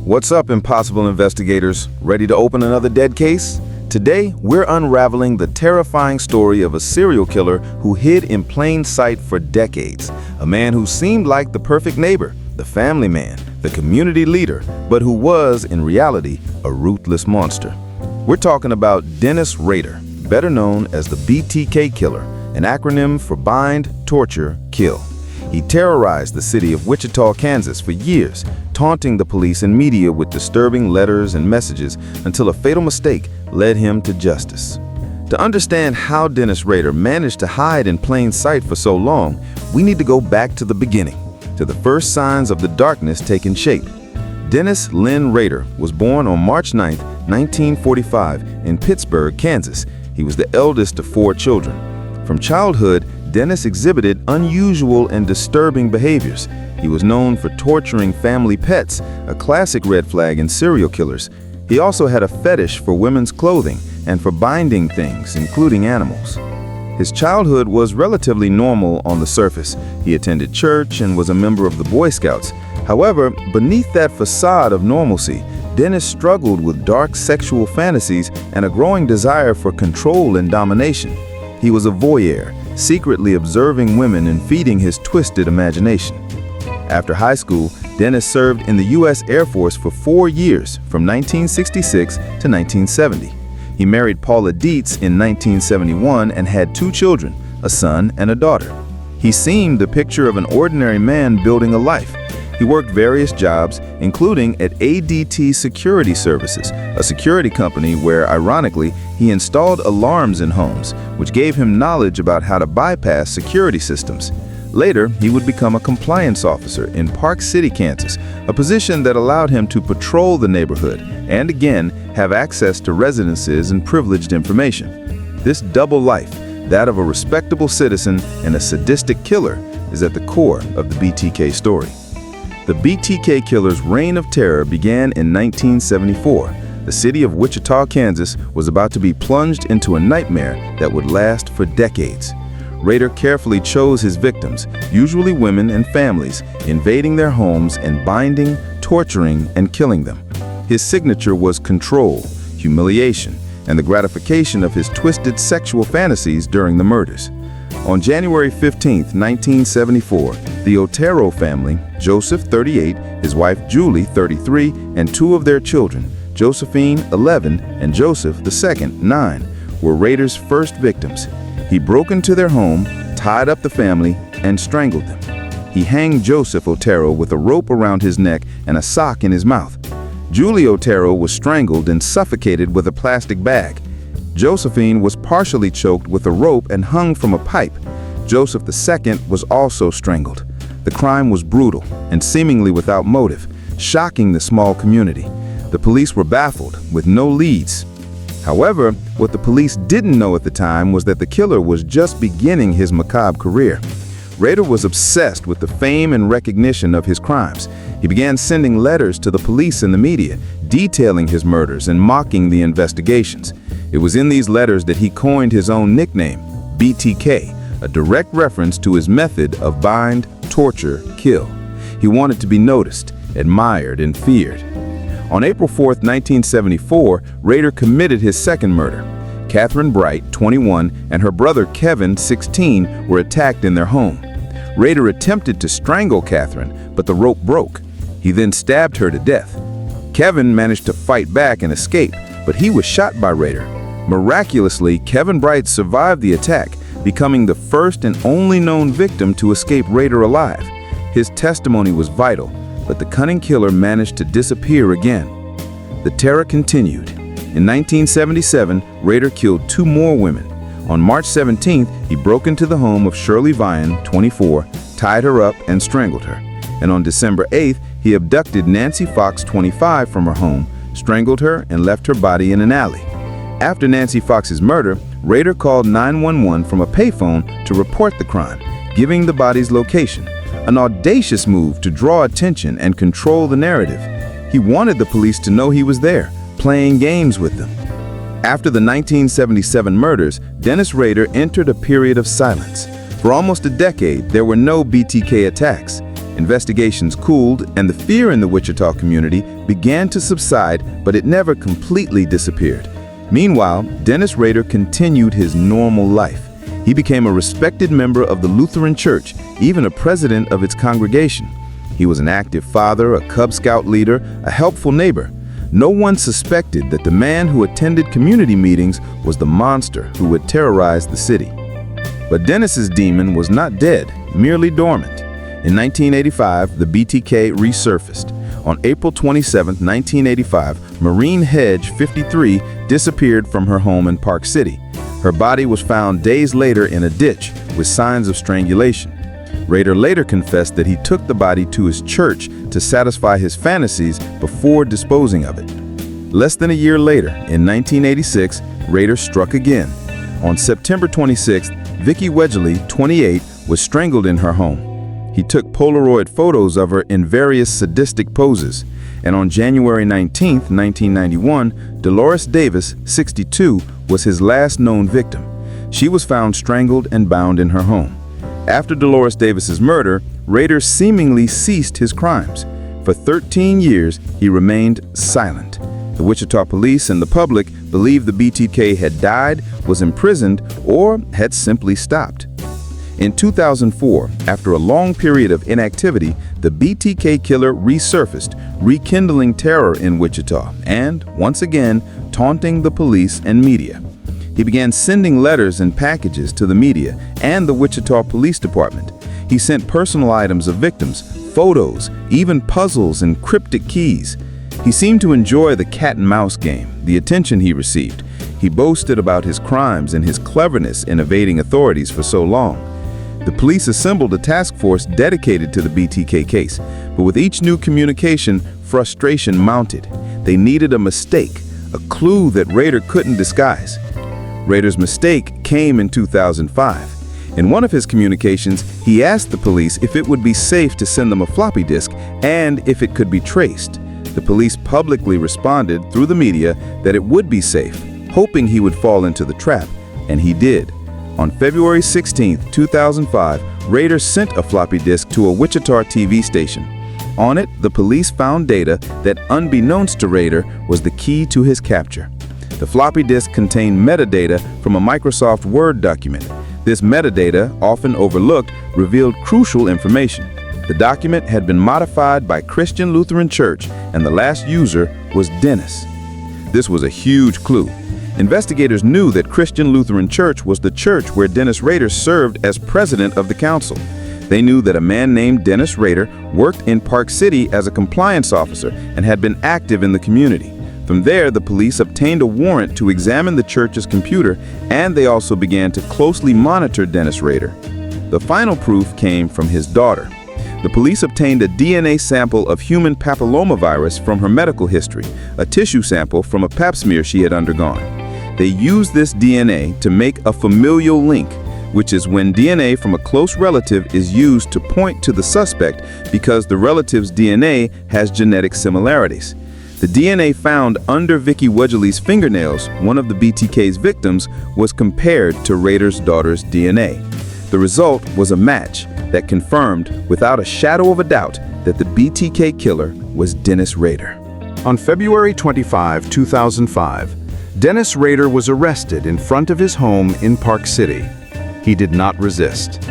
What's up, impossible investigators? Ready to open another dead case? Today, we're unraveling the terrifying story of a serial killer who hid in plain sight for decades. A man who seemed like the perfect neighbor, the family man, the community leader, but who was, in reality, a ruthless monster. We're talking about Dennis Rader, better known as the BTK killer, an acronym for Bind, Torture, Kill. He terrorized the city of Wichita, Kansas for years, taunting the police and media with disturbing letters and messages until a fatal mistake led him to justice. To understand how Dennis Rader managed to hide in plain sight for so long, we need to go back to the beginning, to the first signs of the darkness taking shape. Dennis Lynn Rader was born on March 9, 1945 in Pittsburgh, Kansas. He was the eldest of 4 children. From childhood, Dennis exhibited unusual and disturbing behaviors. He was known for torturing family pets, a classic red flag in serial killers. He also had a fetish for women's clothing and for binding things, including animals. His childhood was relatively normal on the surface. He attended church and was a member of the Boy Scouts. However, beneath that facade of normalcy, Dennis struggled with dark sexual fantasies and a growing desire for control and domination. He was a voyeur, secretly observing women and feeding his twisted imagination. After high school, Dennis served in the U.S. Air Force for 4 years, from 1966 to 1970. He married Paula Dietz in 1971 and had 2 children, a son and a daughter. He seemed the picture of an ordinary man building a life. He worked various jobs, including at ADT Security Services, a security company where, ironically, he installed alarms in homes, which gave him knowledge about how to bypass security systems. Later, he would become a compliance officer in Park City, Kansas, a position that allowed him to patrol the neighborhood and, again, have access to residences and privileged information. This double life, that of a respectable citizen and a sadistic killer, is at the core of the BTK story. The BTK killer's reign of terror began in 1974. The city of Wichita, Kansas was about to be plunged into a nightmare that would last for decades. Rader carefully chose his victims, usually women and families, invading their homes and binding, torturing, and killing them. His signature was control, humiliation, and the gratification of his twisted sexual fantasies during the murders. On January 15, 1974, the Otero family, Joseph, 38, his wife Julie, 33, and 2 of their children, Josephine, 11, and Joseph, the second, 9, were Rader's first victims. He broke into their home, tied up the family, and strangled them. He hanged Joseph Otero with a rope around his neck and a sock in his mouth. Julie Otero was strangled and suffocated with a plastic bag. Josephine was partially choked with a rope and hung from a pipe. Joseph II was also strangled. The crime was brutal and seemingly without motive, shocking the small community. The police were baffled, with no leads. However, what the police didn't know at the time was that the killer was just beginning his macabre career. Rader was obsessed with the fame and recognition of his crimes. He began sending letters to the police and the media, detailing his murders and mocking the investigations. It was in these letters that he coined his own nickname, BTK, a direct reference to his method of bind, torture, kill. He wanted to be noticed, admired, and feared. On April 4, 1974, Rader committed his second murder. Catherine Bright, 21, and her brother Kevin, 16, were attacked in their home. Rader attempted to strangle Catherine, but the rope broke. He then stabbed her to death. Kevin managed to fight back and escape, but he was shot by Rader. Miraculously, Kevin Bright survived the attack, becoming the first and only known victim to escape Rader alive. His testimony was vital, but the cunning killer managed to disappear again. The terror continued. In 1977, Rader killed 2 more women. On March 17th, he broke into the home of Shirley Vian, 24, tied her up and strangled her. And on December 8th, he abducted Nancy Fox, 25, from her home, strangled her, and left her body in an alley. After Nancy Fox's murder, Rader called 911 from a payphone to report the crime, giving the body's location, an audacious move to draw attention and control the narrative. He wanted the police to know he was there, playing games with them. After the 1977 murders, Dennis Rader entered a period of silence. For almost a decade, there were no BTK attacks. Investigations cooled, and the fear in the Wichita community began to subside, but it never completely disappeared. Meanwhile, Dennis Rader continued his normal life. He became a respected member of the Lutheran Church, even a president of its congregation. He was an active father, a Cub Scout leader, a helpful neighbor. No one suspected that the man who attended community meetings was the monster who would terrorize the city. But Dennis's demon was not dead, merely dormant. In 1985, the BTK resurfaced. On April 27, 1985, Marine Hedge, 53, disappeared from her home in Park City. Her body was found days later in a ditch with signs of strangulation. Rader later confessed that he took the body to his church to satisfy his fantasies before disposing of it. Less than a year later, in 1986, Rader struck again. On September 26, Vicki Wedgley, 28, was strangled in her home. He took Polaroid photos of her in various sadistic poses. And on January 19, 1991, Dolores Davis, 62, was his last known victim. She was found strangled and bound in her home. After Dolores Davis's murder, Rader seemingly ceased his crimes. For 13 years, he remained silent. The Wichita police and the public believed the BTK had died, was imprisoned, or had simply stopped. In 2004, after a long period of inactivity, the BTK killer resurfaced, rekindling terror in Wichita and, once again, taunting the police and media. He began sending letters and packages to the media and the Wichita Police Department. He sent personal items of victims, photos, even puzzles and cryptic keys. He seemed to enjoy the cat-and-mouse game, the attention he received. He boasted about his crimes and his cleverness in evading authorities for so long. The police assembled a task force dedicated to the BTK case, but with each new communication, frustration mounted. They needed a mistake, a clue that Rader couldn't disguise. Rader's mistake came in 2005. In one of his communications, he asked the police if it would be safe to send them a floppy disk and if it could be traced. The police publicly responded through the media that it would be safe, hoping he would fall into the trap, and he did. On February 16, 2005, Rader sent a floppy disk to a Wichita TV station. On it, the police found data that, unbeknownst to Rader, was the key to his capture. The floppy disk contained metadata from a Microsoft Word document. This metadata, often overlooked, revealed crucial information. The document had been modified by Christian Lutheran Church, and the last user was Dennis. This was a huge clue. Investigators knew that Christian Lutheran Church was the church where Dennis Rader served as president of the council. They knew that a man named Dennis Rader worked in Park City as a compliance officer and had been active in the community. From there, the police obtained a warrant to examine the church's computer, and they also began to closely monitor Dennis Rader. The final proof came from his daughter. The police obtained a DNA sample of human papillomavirus from her medical history, a tissue sample from a pap smear she had undergone. They used this DNA to make a familial link, which is when DNA from a close relative is used to point to the suspect because the relative's DNA has genetic similarities. The DNA found under Vicki Wedgley's fingernails, one of the BTK's victims, was compared to Rader's daughter's DNA. The result was a match that confirmed, without a shadow of a doubt, that the BTK killer was Dennis Rader. On February 25, 2005, Dennis Rader was arrested in front of his home in Park City. He did not resist.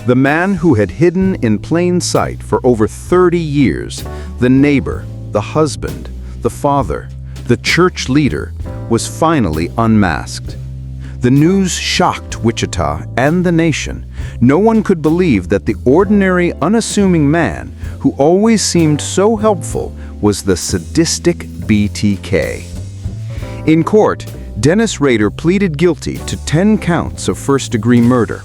The man who had hidden in plain sight for over 30 years, the neighbor, the husband, the father, the church leader, was finally unmasked. The news shocked Wichita and the nation. No one could believe that the ordinary, unassuming man who always seemed so helpful was the sadistic BTK. In court, Dennis Rader pleaded guilty to 10 counts of first-degree murder.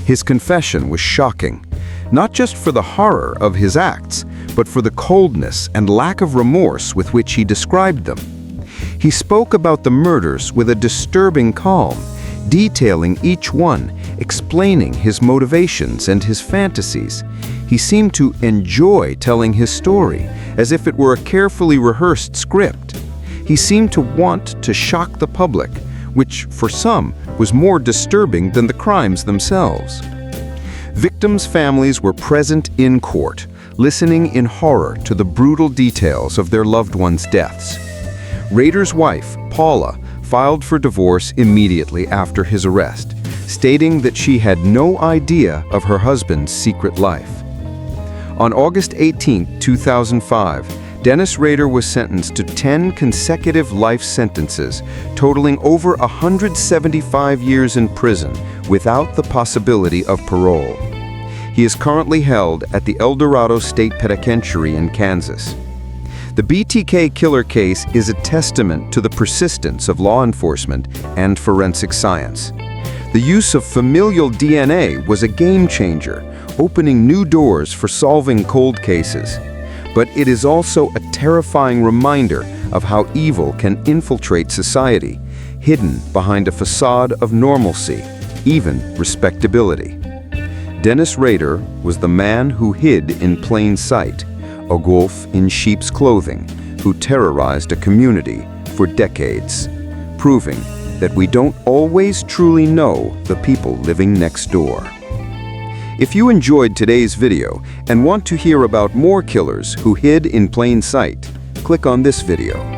His confession was shocking, not just for the horror of his acts, but for the coldness and lack of remorse with which he described them. He spoke about the murders with a disturbing calm, detailing each one, explaining his motivations and his fantasies. He seemed to enjoy telling his story, as if it were a carefully rehearsed script. He seemed to want to shock the public, which, for some, was more disturbing than the crimes themselves. Victims' families were present in court, listening in horror to the brutal details of their loved ones' deaths. Rader's wife, Paula, filed for divorce immediately after his arrest, stating that she had no idea of her husband's secret life. On August 18, 2005, Dennis Rader was sentenced to 10 consecutive life sentences, totaling over 175 years in prison without the possibility of parole. He is currently held at the El Dorado State Penitentiary in Kansas. The BTK killer case is a testament to the persistence of law enforcement and forensic science. The use of familial DNA was a game changer, opening new doors for solving cold cases. But it is also a terrifying reminder of how evil can infiltrate society, hidden behind a facade of normalcy, even respectability. Dennis Rader was the man who hid in plain sight, a wolf in sheep's clothing who terrorized a community for decades, proving that we don't always truly know the people living next door. If you enjoyed today's video and want to hear about more killers who hid in plain sight, click on this video.